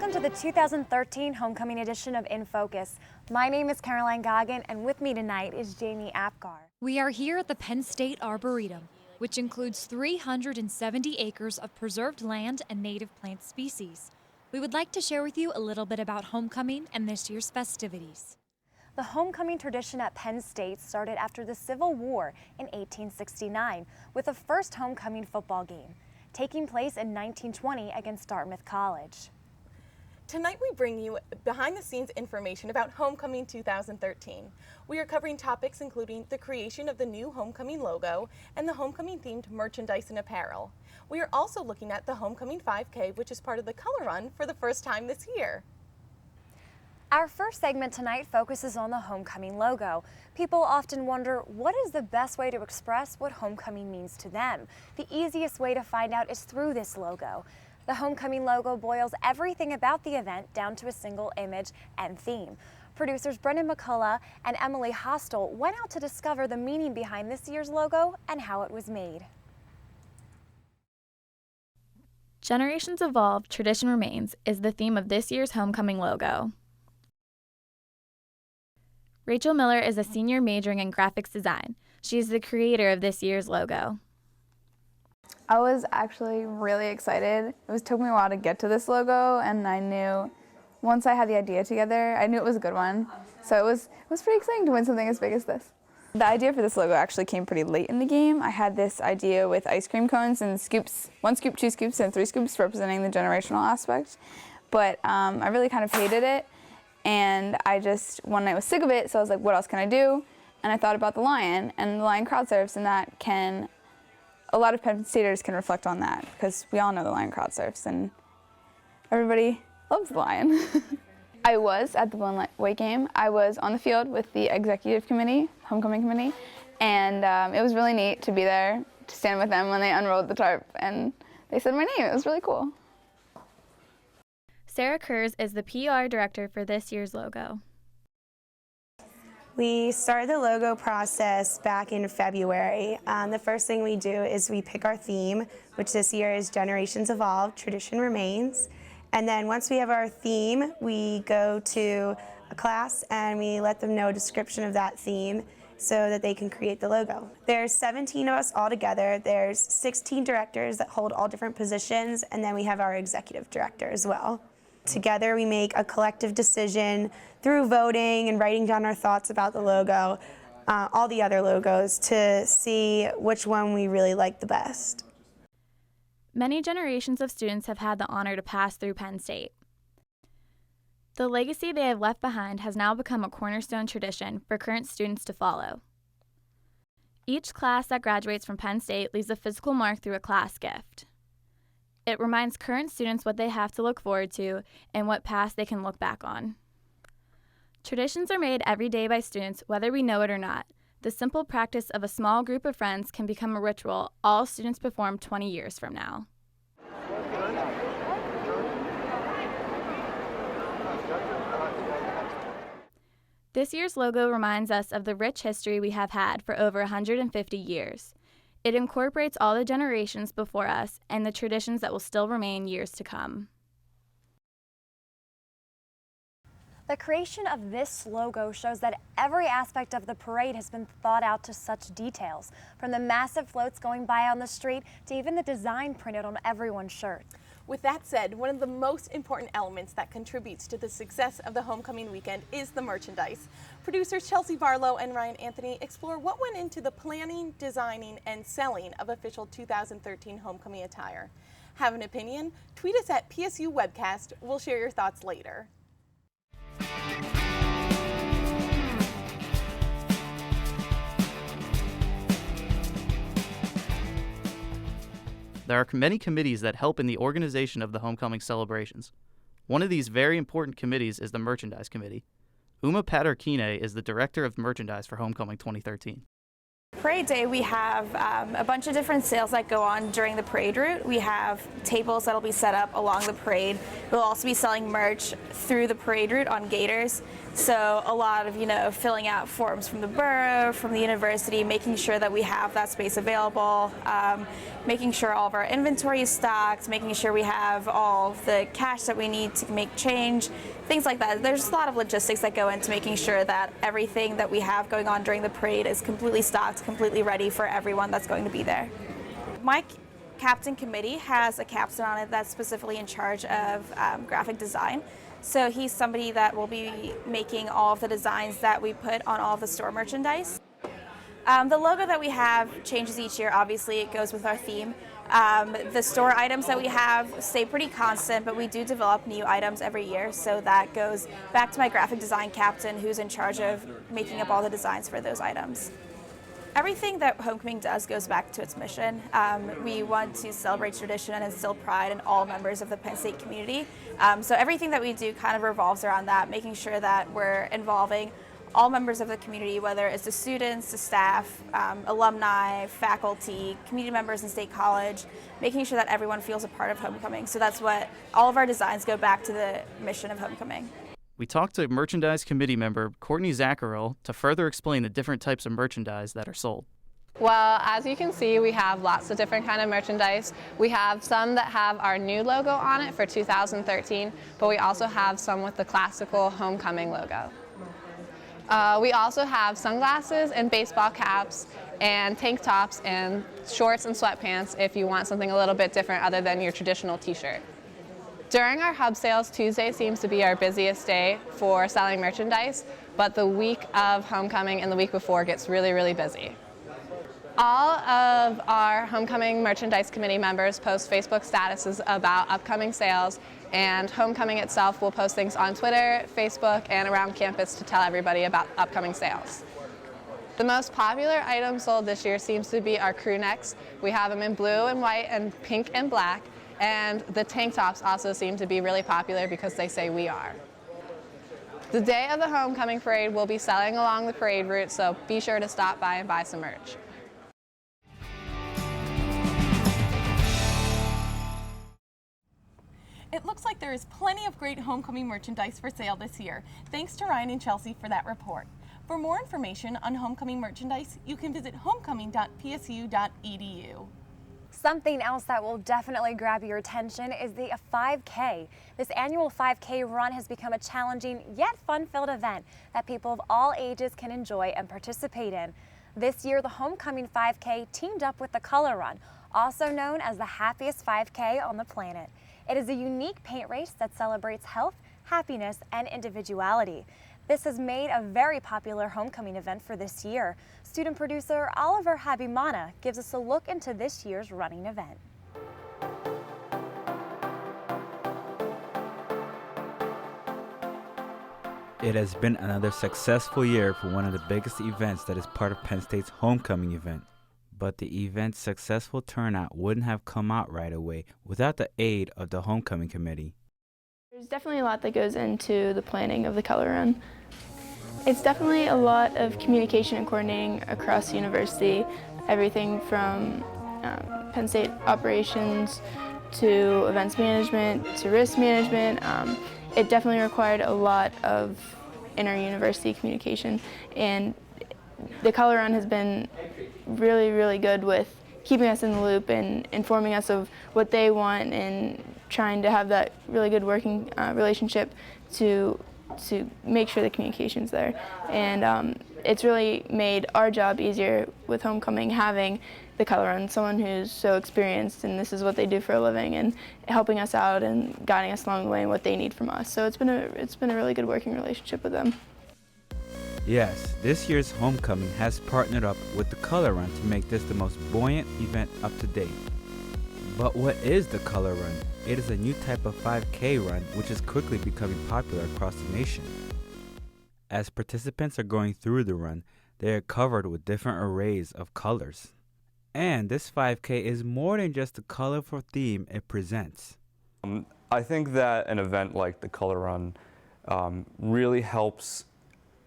Welcome to the 2013 Homecoming edition of In Focus. My name is Caroline Goggin, and with me tonight is Jamie Apgar. We are here at the Penn State Arboretum, which includes 370 acres of preserved land and native plant species. We would like to share with you a little bit about homecoming and this year's festivities. The homecoming tradition at Penn State started after the Civil War in 1869 with the first homecoming football game, taking place in 1920 against Dartmouth College. Tonight we bring you behind-the-scenes information about Homecoming 2013. We are covering topics including the creation of the new Homecoming logo and the Homecoming-themed merchandise and apparel. We are also looking at the Homecoming 5K, which is part of the Color Run for the first time this year. Our first segment tonight focuses on the homecoming logo. People often wonder, what is the best way to express what homecoming means to them? The easiest way to find out is through this logo. The homecoming logo boils everything about the event down to a single image and theme. Producers Brendan McCullough and Emily Hostel went out to discover the meaning behind this year's logo and how it was made. Generations evolve, tradition remains is the theme of this year's homecoming logo. Rachel Miller is a senior majoring in graphics design. She is the creator of this year's logo. I was actually really excited. Took me a while to get to this logo, and I knew once I had the idea together, I knew it was a good one. So it was pretty exciting to win something as big as this. The idea for this logo actually came pretty late in the game. I had this idea with ice cream cones and scoops, 1 scoop, 2 scoops, and 3 scoops representing the generational aspect. But I really kind of hated it, and one night was sick of it, so I was like, what else can I do? And I thought about the lion, and the lion crowd surfs, and a lot of Penn Staters can reflect on that, because we all know the lion crowd surfs, and everybody loves the lion. I was at the one-way game. I was on the field with the executive committee, homecoming committee, and it was really neat to be there, to stand with them when they unrolled the tarp, and they said my name. It was really cool. Sarah Kurz is the PR director for this year's logo. We started the logo process back in February. The first thing we do is we pick our theme, which this year is Generations Evolve, Tradition Remains. And then once we have our theme, we go to a class and we let them know a description of that theme so that they can create the logo. There's 17 of us all together. There's 16 directors that hold all different positions, and then we have our executive director as well. Together we make a collective decision through voting and writing down our thoughts about the logo, all the other logos, to see which one we really like the best. Many generations of students have had the honor to pass through Penn State. The legacy they have left behind has now become a cornerstone tradition for current students to follow. Each class that graduates from Penn State leaves a physical mark through a class gift. It reminds current students what they have to look forward to and what past they can look back on. Traditions are made every day by students, whether we know it or not. The simple practice of a small group of friends can become a ritual all students perform 20 years from now. This year's logo reminds us of the rich history we have had for over 150 years. It incorporates all the generations before us and the traditions that will still remain years to come. The creation of this logo shows that every aspect of the parade has been thought out to such details, from the massive floats going by on the street to even the design printed on everyone's shirt. With that said, one of the most important elements that contributes to the success of the homecoming weekend is the merchandise. Producers Chelsea Barlow and Ryan Anthony explore what went into the planning, designing, and selling of official 2013 homecoming attire. Have an opinion? Tweet us at PSU Webcast. We'll share your thoughts later. There are many committees that help in the organization of the homecoming celebrations. One of these very important committees is the Merchandise Committee. Uma Paterkine is the Director of Merchandise for Homecoming 2013. parade day, we have a bunch of different sales that go on during the parade route. We have tables that'll be set up along the parade. We'll also be selling merch through the parade route on gaiters. So a lot of, filling out forms from the borough, from the university, making sure that we have that space available, making sure all of our inventory is stocked, making sure we have all of the cash that we need to make change, things like that. There's a lot of logistics that go into making sure that everything that we have going on during the parade is completely stocked, completely ready for everyone that's going to be there. My captain committee has a captain on it that's specifically in charge of graphic design. So he's somebody that will be making all of the designs that we put on all of the store merchandise. The logo that we have changes each year. Obviously, it goes with our theme. The store items that we have stay pretty constant, but we do develop new items every year. So that goes back to my graphic design captain, who's in charge of making up all the designs for those items. Everything that Homecoming does goes back to its mission. We want to celebrate tradition and instill pride in all members of the Penn State community. So everything that we do kind of revolves around that, making sure that we're involving all members of the community, whether it's the students, the staff, alumni, faculty, community members in State College, making sure that everyone feels a part of Homecoming. So that's what all of our designs go back to the mission of Homecoming. We talked to Merchandise Committee member Courtney Zacharel to further explain the different types of merchandise that are sold. Well, as you can see, we have lots of different kind of merchandise. We have some that have our new logo on it for 2013, but we also have some with the classical Homecoming logo. We also have sunglasses and baseball caps and tank tops and shorts and sweatpants if you want something a little bit different other than your traditional t-shirt. During our hub sales, Tuesday seems to be our busiest day for selling merchandise, but the week of Homecoming and the week before gets really, really busy. All of our Homecoming Merchandise Committee members post Facebook statuses about upcoming sales, and Homecoming itself will post things on Twitter, Facebook, and around campus to tell everybody about upcoming sales. The most popular item sold this year seems to be our crew necks. We have them in blue and white and pink and black. And the tank tops also seem to be really popular because they say "we are." The day of the Homecoming Parade will be selling along the parade route, so be sure to stop by and buy some merch. It looks like there is plenty of great Homecoming merchandise for sale this year. Thanks to Ryan and Chelsea for that report. For more information on Homecoming merchandise, you can visit homecoming.psu.edu. Something else that will definitely grab your attention is the 5K. This annual 5K run has become a challenging yet fun-filled event that people of all ages can enjoy and participate in. This year, the Homecoming 5K teamed up with the Color Run, also known as the happiest 5K on the planet. It is a unique paint race that celebrates health, happiness, and individuality. This has made a very popular homecoming event for this year. Student producer Oliver Habimana gives us a look into this year's running event. It has been another successful year for one of the biggest events that is part of Penn State's homecoming event. But the event's successful turnout wouldn't have come out right away without the aid of the homecoming committee. There's definitely a lot that goes into the planning of the Color Run. It's definitely a lot of communication and coordinating across the university, everything from Penn State operations to events management to risk management. It definitely required a lot of inter-university communication, and the Color Run has been really, really good with keeping us in the loop and informing us of what they want and trying to have that really good working relationship to make sure the communication's there. And it's really made our job easier with homecoming, having the Color Run, someone who's so experienced and this is what they do for a living, and helping us out and guiding us along the way and what they need from us. So it's been a really good working relationship with them. Yes, this year's homecoming has partnered up with the Color Run to make this the most buoyant event up to date. But what is the Color Run? It is a new type of 5K run which is quickly becoming popular across the nation. As participants are going through the run, they are covered with different arrays of colors. And this 5K is more than just the colorful theme it presents. I think that an event like the Color Run really helps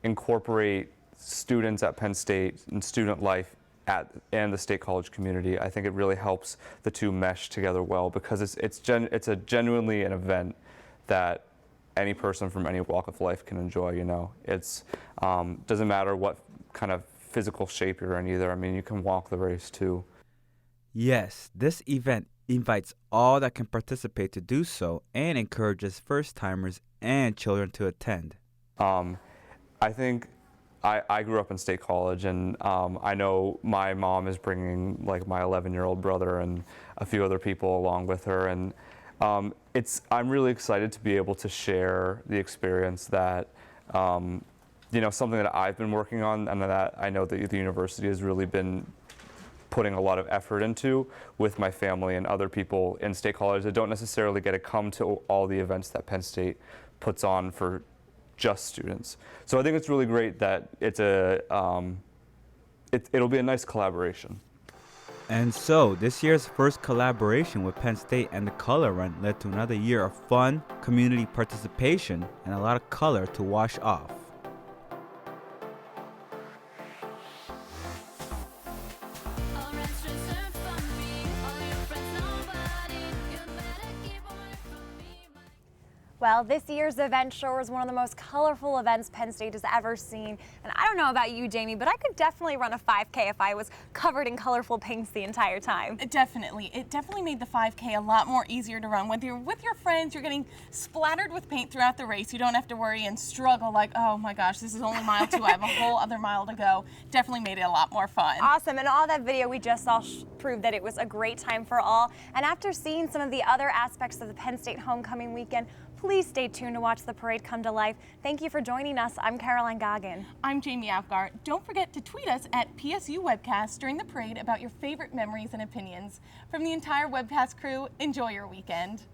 incorporate students at Penn State and student life and the State College community. I think it really helps the two mesh together well, because it's genuinely an event that any person from any walk of life can enjoy. You know, it's doesn't matter what kind of physical shape you're in either. I mean, you can walk the race too. Yes, this event invites all that can participate to do so and encourages first-timers and children to attend. I think I grew up in State College, and I know my mom is bringing like my 11-year-old brother and a few other people along with her, and I'm really excited to be able to share the experience that you know, something that I've been working on and that I know that the university has really been putting a lot of effort into with my family and other people in State College that don't necessarily get to come to all the events that Penn State puts on for just students. So I think it's really great that it'll be a nice collaboration. And so, this year's first collaboration with Penn State and the Color Run led to another year of fun, community participation, and a lot of color to wash off. Well, this year's event sure was one of the most colorful events Penn State has ever seen. And I don't know about you, Jamie, but I could definitely run a 5K if I was covered in colorful pinks the entire time. Definitely. It definitely made the 5K a lot more easier to run. When you're with your friends, you're getting splattered with paint throughout the race. You don't have to worry and struggle like, oh my gosh, this is only mile 2. I have a whole other mile to go. Definitely made it a lot more fun. Awesome. And all that video we just saw proved that it was a great time for all. And after seeing some of the other aspects of the Penn State homecoming weekend, please stay tuned to watch the parade come to life. Thank you for joining us. I'm Caroline Goggin. I'm Jamie Alfgart. Don't forget to tweet us at PSU Webcast during the parade about your favorite memories and opinions. From the entire Webcast crew, enjoy your weekend.